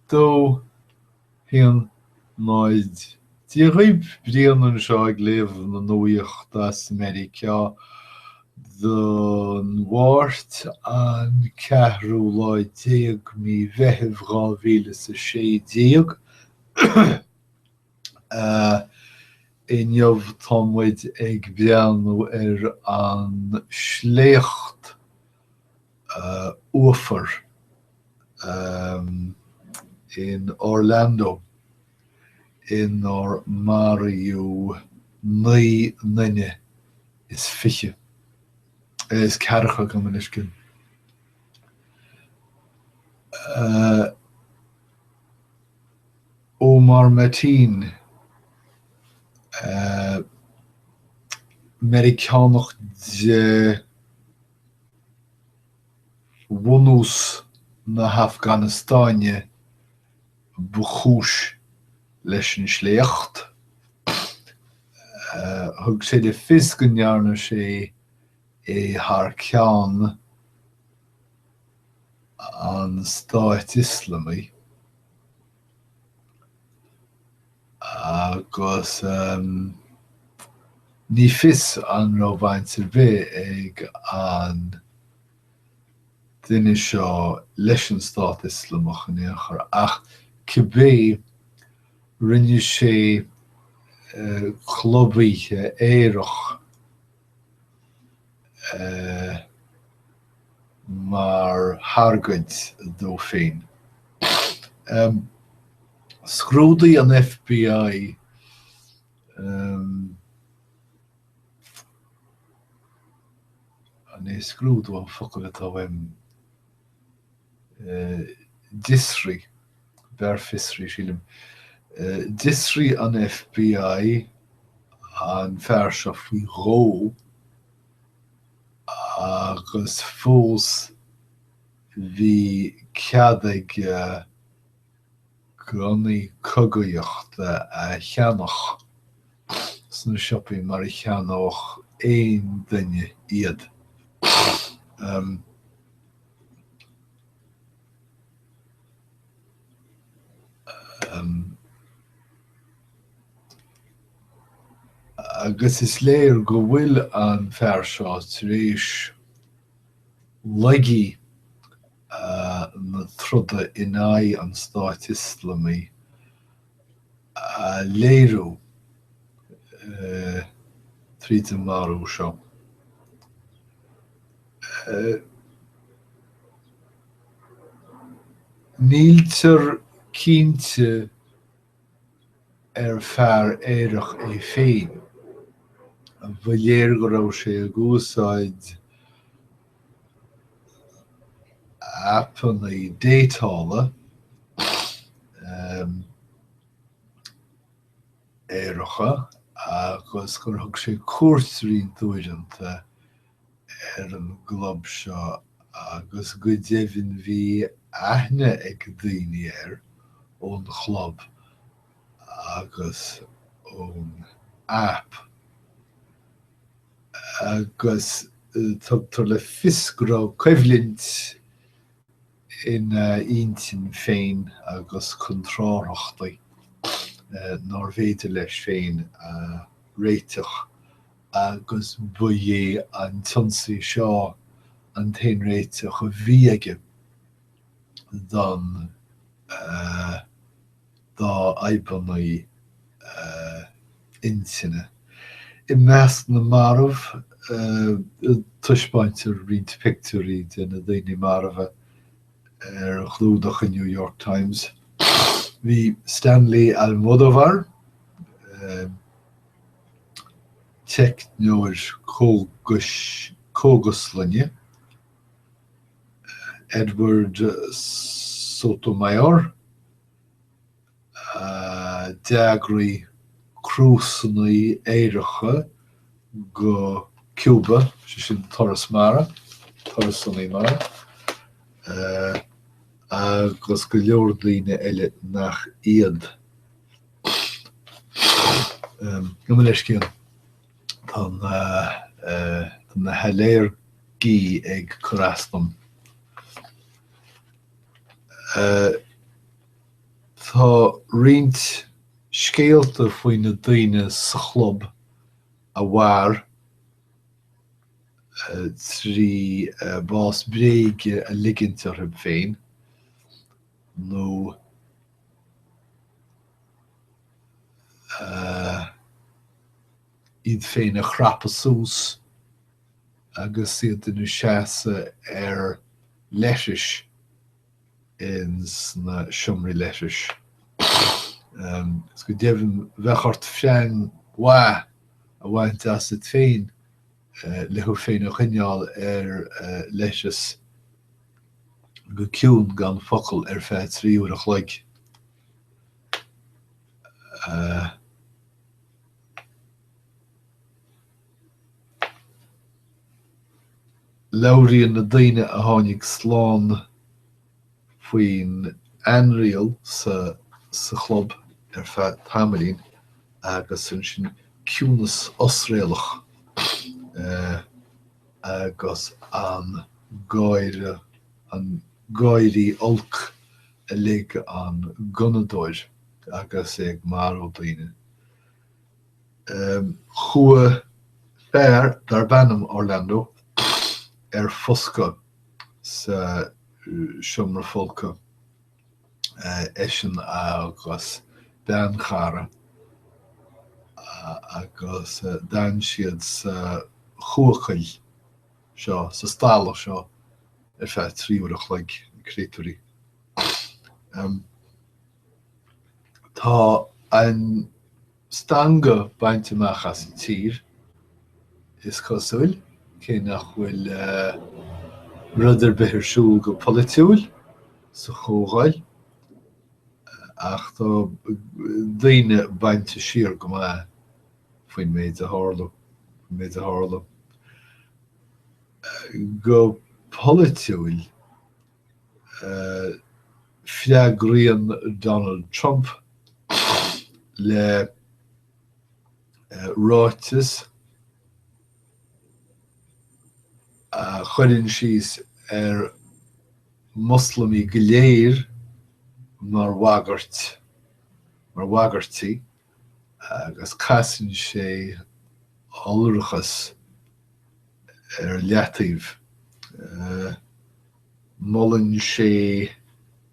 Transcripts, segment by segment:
Dó híon náid tí roiib bríon an seo ag léamh na nuachta sa Meiriceá do Nuachta an 4 mí bheithimh 2016 inniuh támuid ag beanú an sléocht uafar in Orlando in our Mario nine is fiche is carcha go maniscin. Omar Mateen Meiriceánach de bhunús na Afganistánne buchúis leis an sléocht. Thug sé le fios go ndearna sé thar ceann an Stáit Ioslamach agus ní fios an róbhaintear bheith ag an duine seo leis an Stáit Ioslamach in éachair ach cibé rinne sé clubaithe éireach mar thargaid dó féin. Scrúdaí an FBI an é scrúdú an focail atá disrí bear fisrí sílim. Disrí an FBI an fear seo faoi ró agus fós bhí ceadaig gronnaí cogaíochta a cheannach sna siopaí mar a cheannach éon duine iad. Agus is léir go bhfuil an fear seo tar éis leigi na troda in aghaidh an Stáit Ioslamach léirú tríd an marú seo. Níltar cínte fear éireach é féin. Bhfuil léir go raibh sé ag úsáid appanna détála éireacha agus gur thug sé cuairteoirí dúireanta an glob seo agus go deimhin bhí aithne ag daoine ón chlob agus ón app agus tugtar le fios go raibh coimhlint in intin féin agus contráireachtaí nár bhéidir leis féin réiteach agus buí an tionsaí seo an tain réiteach a bhí aige don dá aibbeannaí intine. I measc na marmh tuispaintear riant pictiúí de na daoine marmha chlúdach in New York Times. Bhí Stanley Almodovar teicneoir cógaslanne, Edward Sotomayor deagraí cruasannaí éireacha go Cuba, sin Torres Mara, Torres-Sunny Mara, agus go leor daoine eile nach iad. Go leis cinn tá na heléirgí ag chorastam. Rint Scéalta faoin na daoine sa chlub a bhfear trí bás bréige a ligint ar féin nó iad féin a chhrapa sús agus iad inú seasa ar leis in sna siomraí leis. Is go deimhin bheachart Fhrainc a bhaint as it féin lethú féin a chineál ar leis go ciún gan focail ar feadh tríúach leig. Labhraíonn na daoine a tháinig sláán faoin anraíal sa chlub ar feadh tamalaín agus sin ciúnas osréalach agus an gáirí olc a lig an gunadóir agus ag mar ó daoine. Chua fearr dar bannam Orlando ar fosca sa siomra folca eisin agus ben chara agus dan siad sa chuachail seo, sa stála seo ar feadh tríúach leig créitúirí. Tá an stanga baint amachas i tír is cosúil cé nach bhfuil rudidir bithersúil go politiúil sa chógáil ach tá daoine bainte siar go maith faoin méid a tharla. Go politiúil fiagríonn Donald Trump le ráitis chuireann síos ar Muslimí go léir mar bhagartí agus casann sé Aerachas ar leataobh. Mullann sé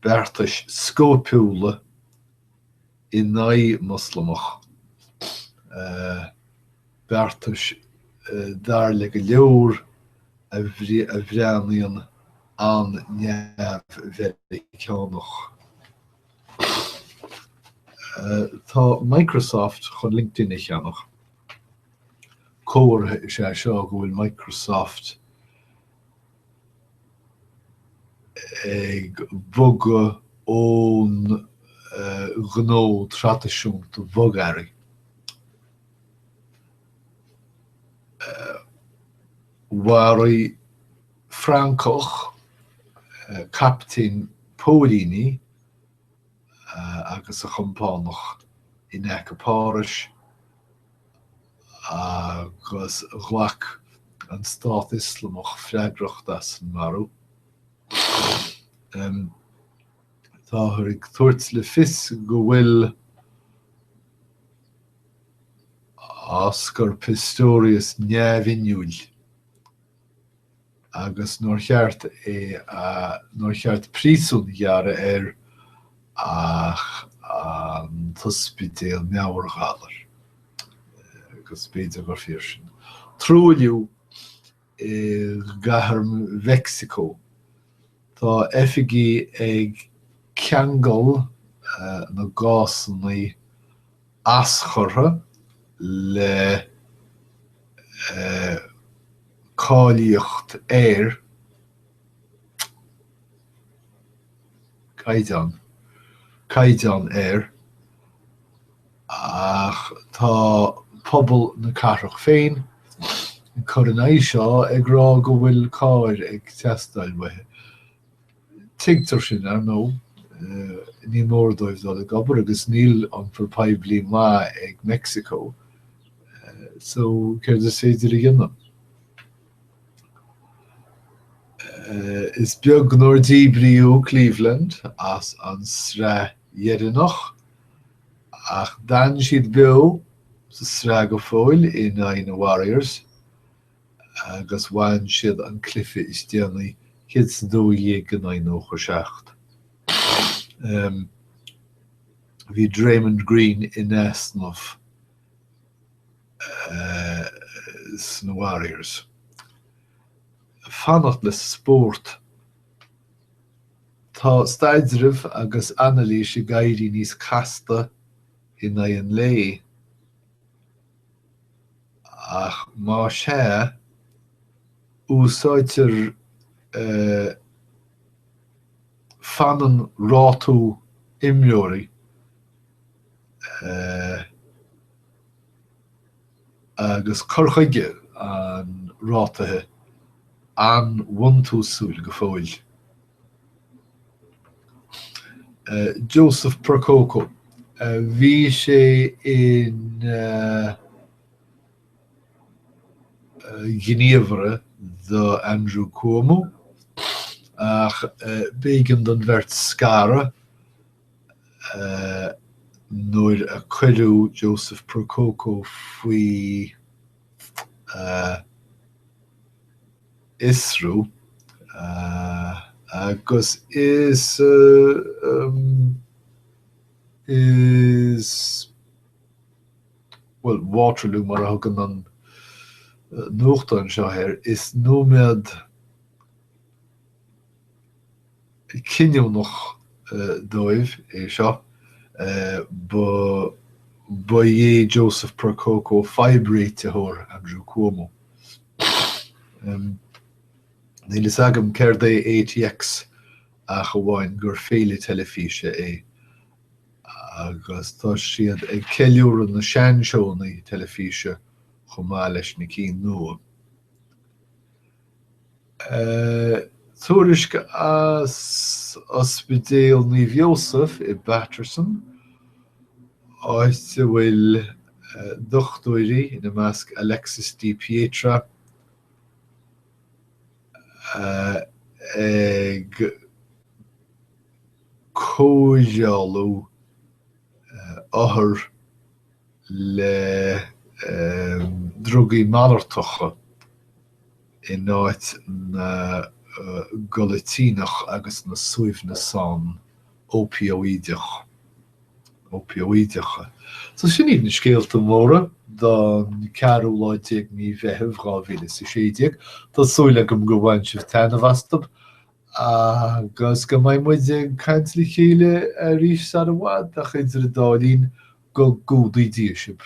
beartais scópiúla i naigh Muslimach. Beartais dar le go leor a bhreanaíonn an neamh Meiriceánach. Tá Microsoft chun LinkedIn i cheannach. Cóir sé seo go bhfuil Microsoft ag bogad ón gnó traidisiúnta bhogairí. Mhairigh Fhraincoch captain Pólíní agus a chompánach in aice párais agus ghlach an Stát Islamach freagrachtas an marú. Tá thuirigh tuairt le fios go bhfuil Oscar Pistorius neamhinniúil agus nuair cheart príosún ghearra ar ach an tuspidéal meabharchálar agus beidir gur fíor sin. Trúiliú i gcathair Mexico. Tá oifigí ag ceangal na gásannaí aschortha le cáilíocht air caighdeán air ach tá pobal na carach féin chur an éis seo ag rá go bhfuil cáir ag testáil mhaithe. Tigtar sin ar nó ní mór dóibh dul gobar agus níl an forpaid bliain maith ag Mexico so céir is féidir i gcinnam. Is beag nóir díbriú Cleveland as an sra dhéireanach ach dan siad bio sa srag go fóil in na Warriors agus bhain siad an cliffe is déanaí cid sa dó gan nó chu seacht. Bhí Draymond Green in Asnaf sna Warriors. Fannacht le sport tá staidiribh agus analís i gairí níos casta in an lé ach má sé úsáitir fanan rátú imleorí agus chorchaige an rátathe an bhaintúsúil go fóil. Joseph Prococo. Bhí sé in Gníomhara do Andrew Cuomo ach bégan don bheirt scara nuair a cuireadh Joseph Prococo faoi Isrú agus is well Waterloo mar hagan an nuachta an seo here is nóiméad cinneadh noch dóibh é seo ba dhé Joseph Prococo fibrate thóir Andrew Cuomo. Nílas agam céir é ATX a go bhhain gur féile telefíse é agus tá siad ag ceiliúr na seansónaí telefíse chomá leis na cín nua. Tuairisce as ospidéal Níomh Joseph i Batterson áit bhfuil dochtúirí ina measc Alexis Di Pietra ag cóideáladh othair le drugaí malartacha in áit na golatínach agus na suimhne san opioídeach. So sin iad na scéalta móra don cearú láideag ní bheitheh rábhíle sa séideag, Tá súile gom go bhain sibh tena bhastab agus go mbeidh muid ag caint le chéile a rís ar a bhfad a chuidir a dálín go gúdaí díosib.